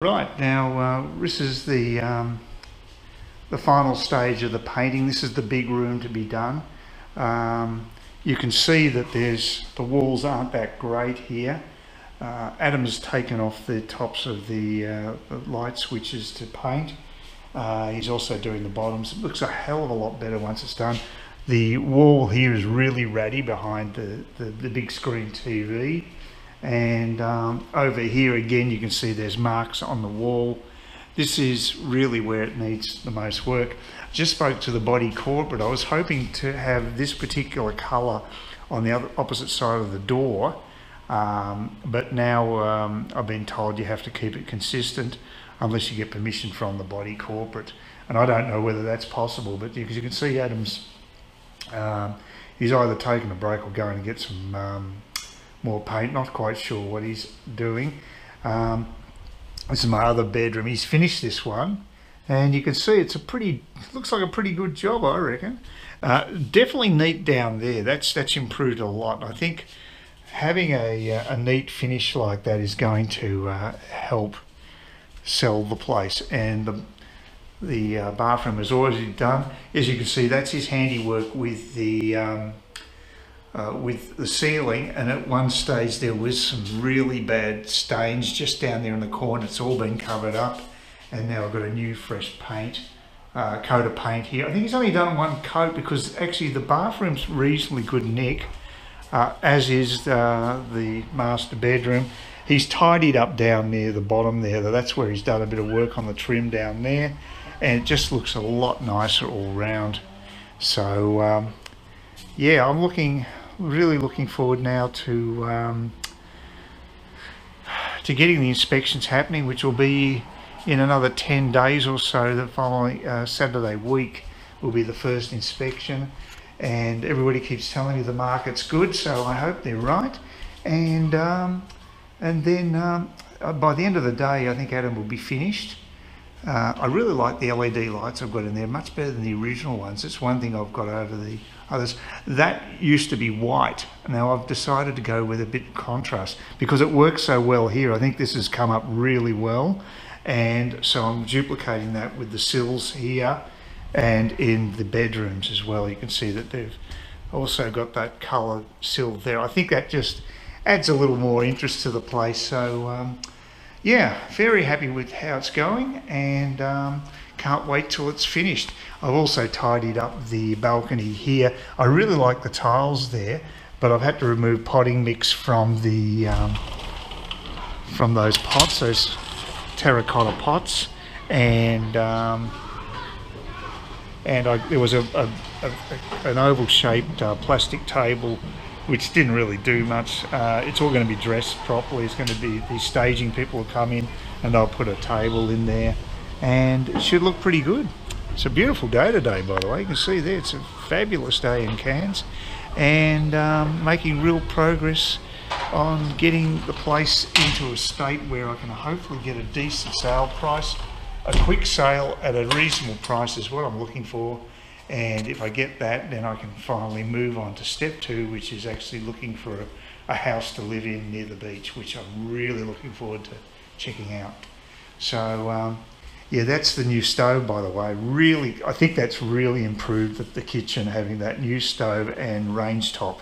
Right, now this is the final stage of the painting. This is the big room to be done. You can see that the walls aren't that great here. Adam's taken off the tops of the light switches to paint. He's also doing the bottoms. It looks a hell of a lot better once it's done. The wall here is really ratty behind the big screen TV. And over here again you can see there's marks on the wall. This is really where it needs the most work. I just spoke to the body corporate. I was hoping to have this particular colour on the opposite side of the door, but now I've been told you have to keep it consistent unless you get permission from the body corporate, and I don't know whether that's possible. But because you can see Adam's he's either taking a break or going to get some more paint. Not quite sure what he's doing. This is my other bedroom. He's finished this one, and you can see it looks like a pretty good job, I reckon. Definitely neat down there. That's improved a lot. I think having a neat finish like that is going to help sell the place. And the bathroom is already done. As you can see, that's his handiwork with the ceiling, and at one stage there was some really bad stains just down there in the corner. It's all been covered up, and now I've got a new fresh paint, coat of paint here. I think he's only done one coat because actually the bathroom's reasonably good nick, as is the master bedroom. He's tidied up down near the bottom there. That's where he's done a bit of work on the trim down there, and it just looks a lot nicer all round. So yeah, I'm really looking forward now to getting the inspections happening, which will be in another 10 days or so. The following Saturday week will be the first inspection, and everybody keeps telling me the market's good, so I hope they're right. And then by the end of the day, I think Adam will be finished. I really like the LED lights I've got in there, much better than the original ones. It's one thing I've got over the others. That used to be white. Now I've decided to go with a bit of contrast because it works so well here. I think this has come up really well, and so I'm duplicating that with the sills here and in the bedrooms as well. You can see that they've also got that colour sill there. I think that just adds a little more interest to the place. So yeah, very happy with how it's going, and can't wait till it's finished. I've also tidied up the balcony here. I really like the tiles there, but I've had to remove potting mix from the from those pots, those terracotta pots, and there was an oval-shaped plastic table which didn't really do much. It's all going to be dressed properly. It's going to be, the staging people will come in and they'll put a table in there, and it should look pretty good. It's a beautiful day today, by the way. You can see there, it's a fabulous day in Cairns, and making real progress on getting the place into a state where I can hopefully get a decent sale price. A quick sale at a reasonable price is what I'm looking for. And if I get that, then I can finally move on to step 2, which is actually looking for a house to live in near the beach, which I'm really looking forward to checking out. So yeah, that's the new stove, by the way. Really, I think that's really improved the kitchen, having that new stove and range top.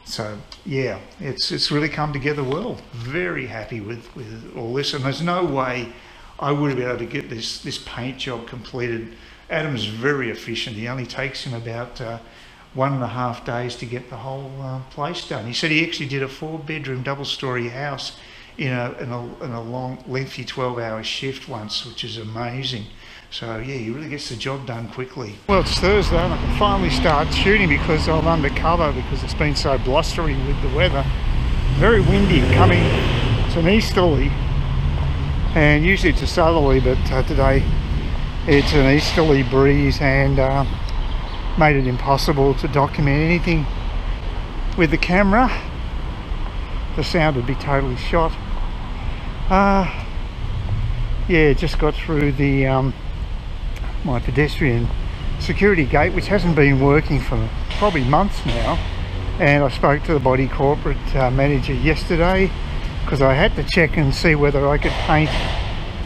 So yeah, it's really come together well. Very happy with all this, and there's no way I would have been able to get this paint job completed. Adam's very efficient. He only takes him about 1.5 days to get the whole place done. He said he actually did a 4-bedroom double-storey house in a long, lengthy 12-hour shift once, which is amazing. So yeah, he really gets the job done quickly. Well, it's Thursday and I can finally start shooting because I'm undercover because it's been so blustery with the weather. Very windy, coming to an easterly, and usually it's a southerly, but today it's an easterly breeze, and made it impossible to document anything with the camera. The sound would be totally shot. Yeah, just got through the my pedestrian security gate, which hasn't been working for probably months now, and I spoke to the body corporate manager yesterday. because I had to check and see whether I could paint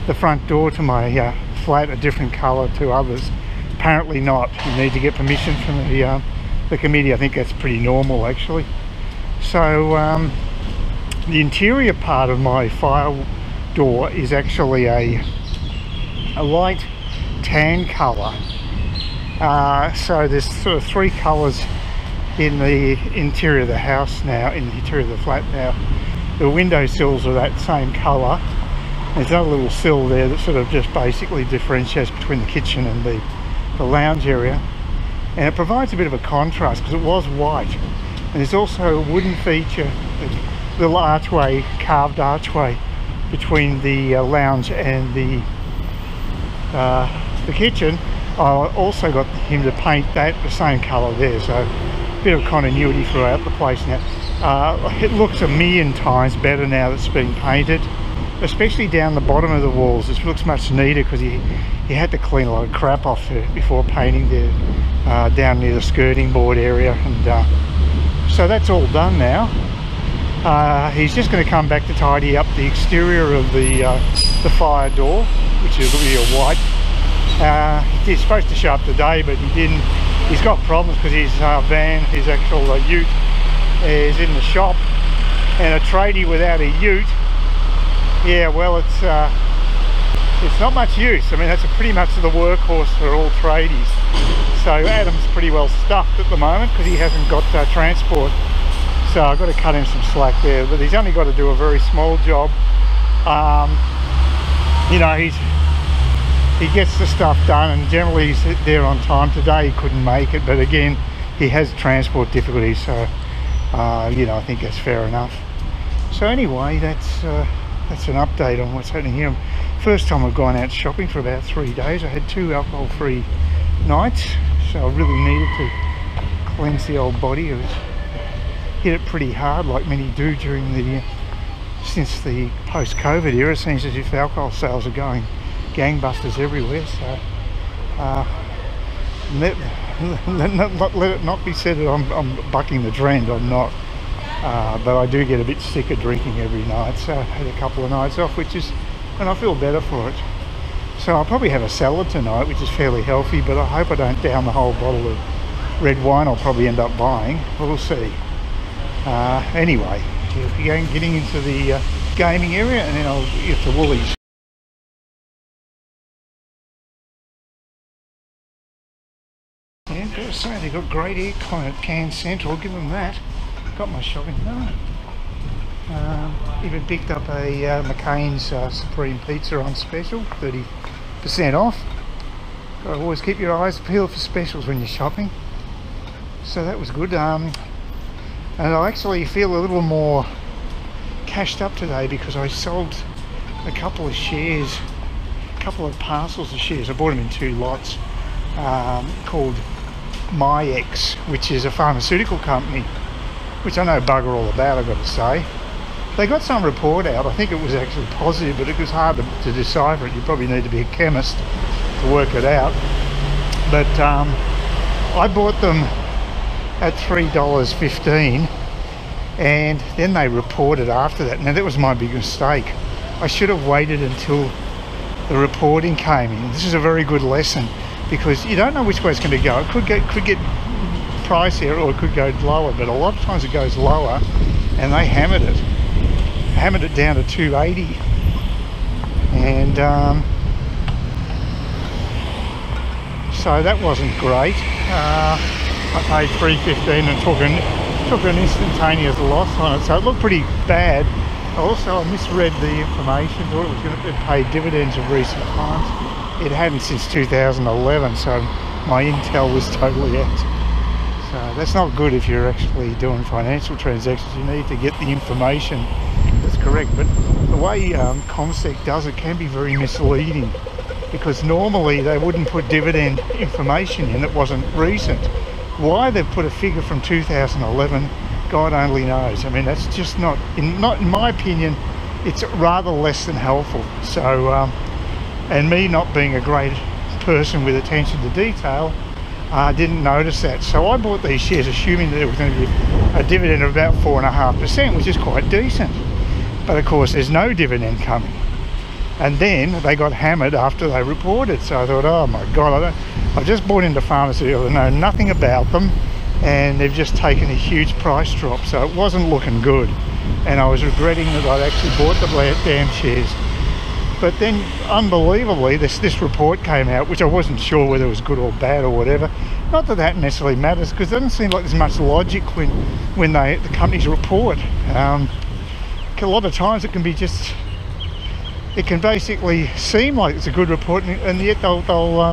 the front door to my flat a different colour to others. Apparently not. You need to get permission from the committee. I think that's pretty normal actually. So the interior part of my fire door is actually a light tan colour. So there's sort of three colours in the interior of the house now, in the interior of the flat now. The window sills are that same colour. There's another little sill there that sort of just basically differentiates between the kitchen and the lounge area, and it provides a bit of a contrast because it was white. And there's also a wooden feature, a little archway, carved archway between the lounge and the kitchen. I also got him to paint that the same colour there, so a bit of continuity throughout the place now. It looks a million times better now that it's been painted, especially down the bottom of the walls. It looks much neater because he had to clean a lot of crap off there before painting there, down near the skirting board area, and so that's all done now. He's just going to come back to tidy up the exterior of the fire door, which is really a white. He's supposed to show up today, but he didn't. He's got problems because his van, his actual ute, is in the shop, and a tradie without a ute, yeah, well, it's not much use. I mean, that's pretty much the workhorse for all tradies. So Adam's pretty well stuffed at the moment because he hasn't got transport. So I've got to cut him some slack there, but he's only got to do a very small job. You know, he gets the stuff done, and generally he's there on time. Today he couldn't make it, but again, he has transport difficulties, so you know, I think that's fair enough. So anyway, that's an update on what's happening here. First time I've gone out shopping for about 3 days. I had 2 alcohol-free nights, so I really needed to cleanse the old body. It was hit it pretty hard, like many do during the since the post-COVID era. It seems as if alcohol sales are going gangbusters everywhere. So let it not be said that I'm bucking the trend. I'm not, but I do get a bit sick of drinking every night. So I had a couple of nights off, and I feel better for it. So I'll probably have a salad tonight, which is fairly healthy, but I hope I don't down the whole bottle of red wine I'll probably end up buying. We'll see. Anyway, getting into the gaming area, and then I'll get to Woolies. Yeah, I've got to say, they've got great aircon at Cairns Central. I'll give them that. Got my shopping done. Even picked up a McCain's Supreme Pizza on special, 30% off. Got to always keep your eyes peeled for specials when you're shopping. So that was good. And I actually feel a little more cashed up today because I sold a couple of shares, a couple of parcels of shares. I bought them in 2 lots, called MyX, which is a pharmaceutical company, which I know bugger all about, I've got to say. They got some report out. I think it was actually positive, but it was hard to decipher it. You probably need to be a chemist to work it out. But I bought them at $3.15, and then they reported after that. Now that was my big mistake. I should have waited until the reporting came in. This is a very good lesson because you don't know which way it's going to go. It could get pricier or it could go lower, but a lot of times it goes lower, and they hammered it down to 280, and so that wasn't great. I paid $3.15 and took an instantaneous loss on it, so it looked pretty bad. Also, I misread the information. Thought it was going to pay dividends of recent times. It hadn't since 2011, so my intel was totally out. So that's not good if you're actually doing financial transactions. You need to get the information that's correct. But the way CommSec does it can be very misleading, because normally they wouldn't put dividend information in that wasn't recent. Why they've put a figure from 2011, God only knows. I mean, that's just not in my opinion, it's rather less than helpful. So and me not being a great person with attention to detail, I didn't notice that. So I bought these shares assuming that there was going to be a dividend of about 4.5%, which is quite decent. but of course there's no dividend coming. And then they got hammered after they reported. So I thought, oh my God, I've just bought into pharmaceuticals, I know nothing about them, and they've just taken a huge price drop. So it wasn't looking good, and I was regretting that I'd actually bought the damn shares. But then, unbelievably, this report came out, which I wasn't sure whether it was good or bad or whatever. Not that that necessarily matters, because it doesn't seem like there's much logic when the companies report. A lot of times it can be just, it can basically seem like it's a good report, and yet they'll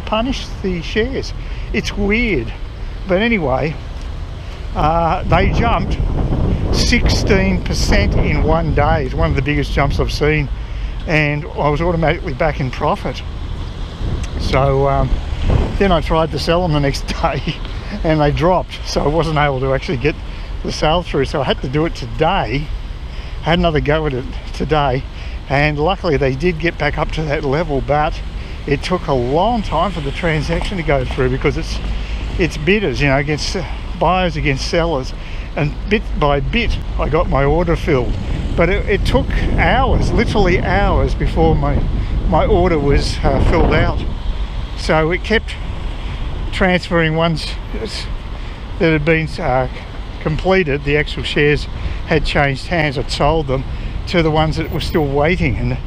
punish the shares. It's weird. But anyway, they jumped 16% in one day. It's one of the biggest jumps I've seen, and I was automatically back in profit. So then I tried to sell them the next day and they dropped, so I wasn't able to actually get the sale through. So I had to do it today. I had another go at it today, and luckily they did get back up to that level, but it took a long time for the transaction to go through, because it's bidders, you know, against buyers against sellers, and bit by bit I got my order filled. But it took hours, literally hours, before my order was filled out. So it kept transferring ones that had been completed. The actual shares had changed hands, I'd sold them, to the ones that were still waiting, and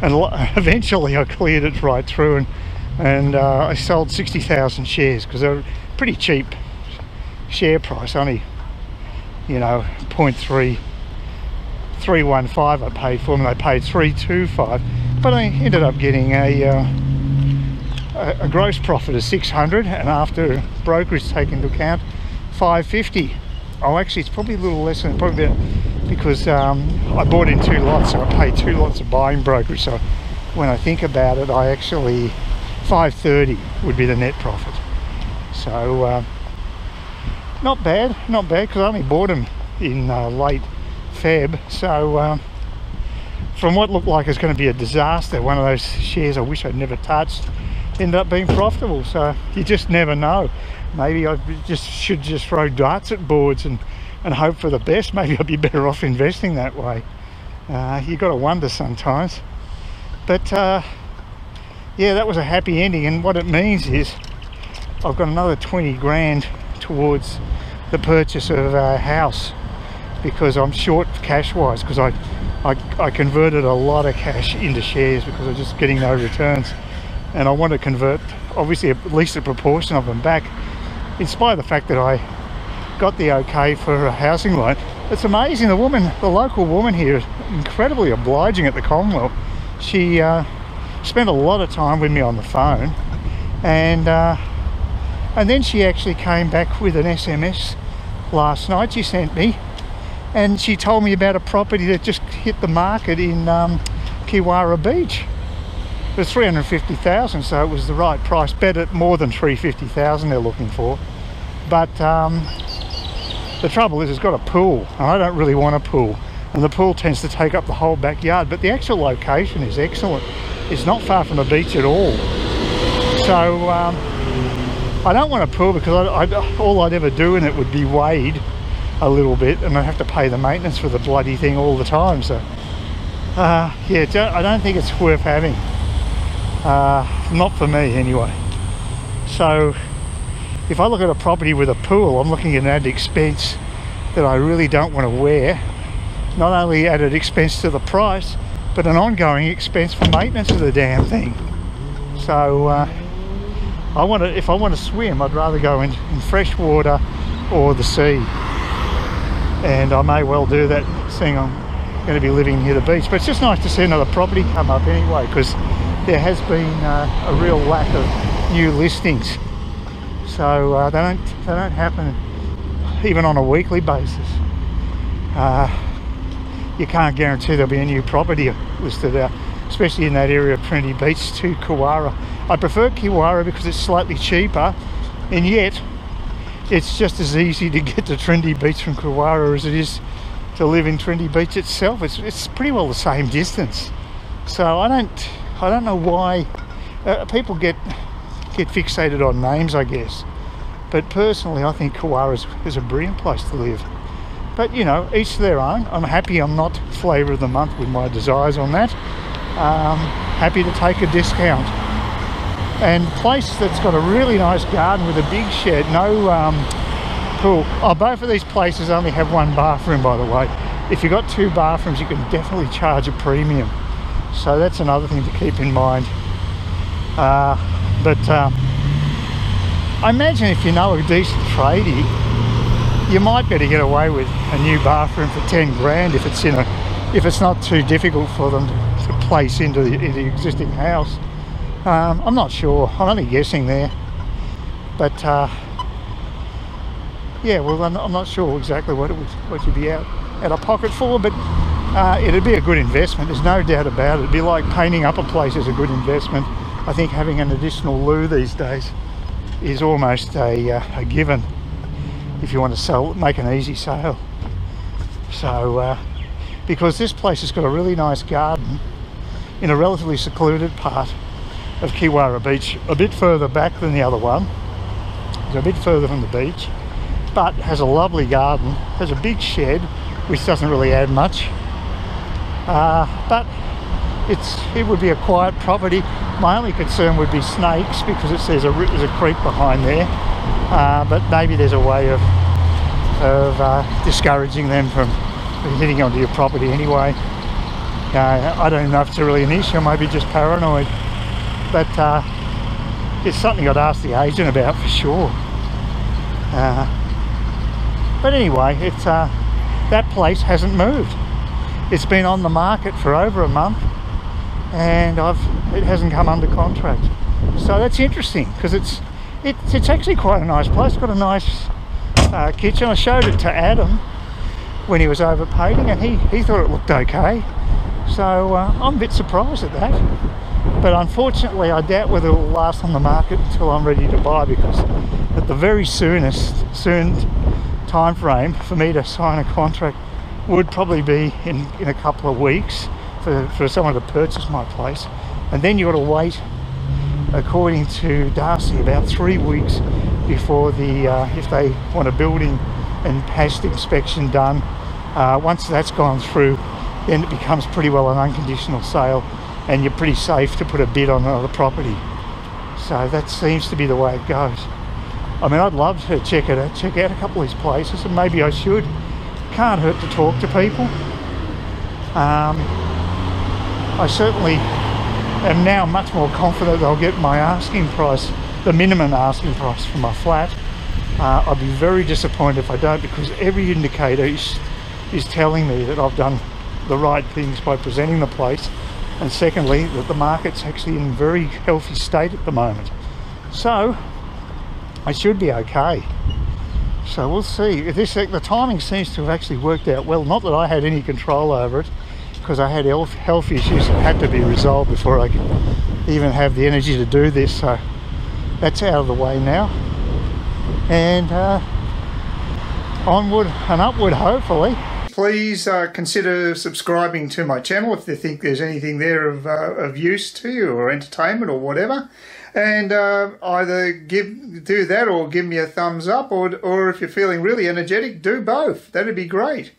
eventually I cleared it right through, and I sold 60,000 shares, because they're pretty cheap share price, only, you know, 0.315 I paid for them. They paid 325, but I ended up getting a gross profit of 600, and after brokerage taken into account, 550. Oh, actually it's probably a little less than, probably about, because I bought in 2 lots, so I paid 2 lots of buying brokerage. So when I think about it, I actually, 530 would be the net profit. So not bad, because I only bought them in late Feb. So from what looked like it's going to be a disaster, one of those shares I wish I'd never touched, ended up being profitable. So you just never know. Maybe I should just throw darts at boards and hope for the best. Maybe I'd be better off investing that way. You got to wonder sometimes. But yeah, that was a happy ending, and what it means is I've got another 20 grand towards the purchase of a house, because I'm short cash wise, because I converted a lot of cash into shares because I was just getting no returns, and I want to convert obviously at least a proportion of them back, in spite of the fact that I got the okay for a housing loan. It's amazing, the local woman here is incredibly obliging at the Commonwealth. She spent a lot of time with me on the phone, and then she actually came back with an SMS last night she sent me, and she told me about a property that just hit the market in Kiwara Beach. It was 350,000, so it was the right price, better, more than 350,000 they're looking for. But the trouble is, it's got a pool, and I don't really want a pool, and the pool tends to take up the whole backyard. But the actual location is excellent. It's not far from the beach at all. So I don't want a pool, because all I'd ever do in it would be wade a little bit, and I'd have to pay the maintenance for the bloody thing all the time. So yeah, I don't think it's worth having. Not for me anyway. So if I look at a property with a pool, I'm looking at an added expense that I really don't want to wear. Not only added expense to the price, but an ongoing expense for maintenance of the damn thing. So if I want to swim, I'd rather go in fresh water or the sea, and I may well do that, seeing I'm going to be living near the beach. But it's just nice to see another property come up anyway, because there has been a real lack of new listings. So they don't happen even on a weekly basis. You can't guarantee there'll be a new property listed out, especially in that area of Trinity Beach to Kiwara. I prefer Kiwara because it's slightly cheaper, and yet it's just as easy to get to Trinity Beach from Kiwara as it is to live in Trinity Beach itself. It's pretty well the same distance. So I don't know why people get fixated on names, I guess. But personally, I think Kiwara is a brilliant place to live. But you know, each to their own. I'm happy I'm not flavour of the month with my desires on that. Happy to take a discount. And place that's got a really nice garden with a big shed, no pool. Oh, both of these places only have one bathroom, by the way. If you've got two bathrooms, you can definitely charge a premium. So that's another thing to keep in mind. I imagine if you know a decent tradie, you might better get away with a new bathroom for 10 grand if it's if it's not too difficult for them to place into the existing house. I'm not sure. I'm only guessing there. But yeah, well, I'm not sure exactly what you'd be out of pocket for, but it'd be a good investment. There's no doubt about it. It'd be like painting up a place is a good investment. I think having an additional loo these days is almost a given if you want to make an easy sale. So because this place has got a really nice garden in a relatively secluded part of Kiwara Beach, a bit further back than the other one. It's a bit further from the beach, but has a lovely garden, has a big shed which doesn't really add much, but it would be a quiet property. My only concern would be snakes, because there's a creek behind there, but maybe there's a way of discouraging them from hitting onto your property anyway. I don't know if it's really an issue, maybe just paranoid, but it's something I'd ask the agent about for sure. But anyway, it's that place hasn't moved. It's been on the market for over a month, and it hasn't come under contract. So that's interesting, because it's actually quite a nice place. It's got a nice kitchen. I showed it to Adam when he was over painting, and he thought it looked okay. So I'm a bit surprised at that. But unfortunately, I doubt whether it will last on the market until I'm ready to buy, because at the very soon time frame for me to sign a contract would probably be in a couple of weeks for someone to purchase my place. And then you've got to wait, according to Darcy, about 3 weeks before if they want a building and pest inspection done. Once that's gone through, then it becomes pretty well an unconditional sale, and you're pretty safe to put a bid on another property. So that seems to be the way it goes. I mean, I'd love to check out a couple of these places, and maybe I should. Can't hurt to talk to people. I certainly am now much more confident that I'll get my asking price, the minimum asking price for my flat. I'd be very disappointed if I don't, because every indicator is telling me that I've done the right things by presenting the place, and secondly, that the market's actually in a very healthy state at the moment. So I should be okay. So we'll see. The timing seems to have actually worked out well. Not that I had any control over it, because I had health issues that had to be resolved before I could even have the energy to do this. So that's out of the way now, and onward and upward, hopefully. Please consider subscribing to my channel if you think there's anything there of use to you, or entertainment, or whatever. And either do that or give me a thumbs up, or if you're feeling really energetic, do both. That'd be great.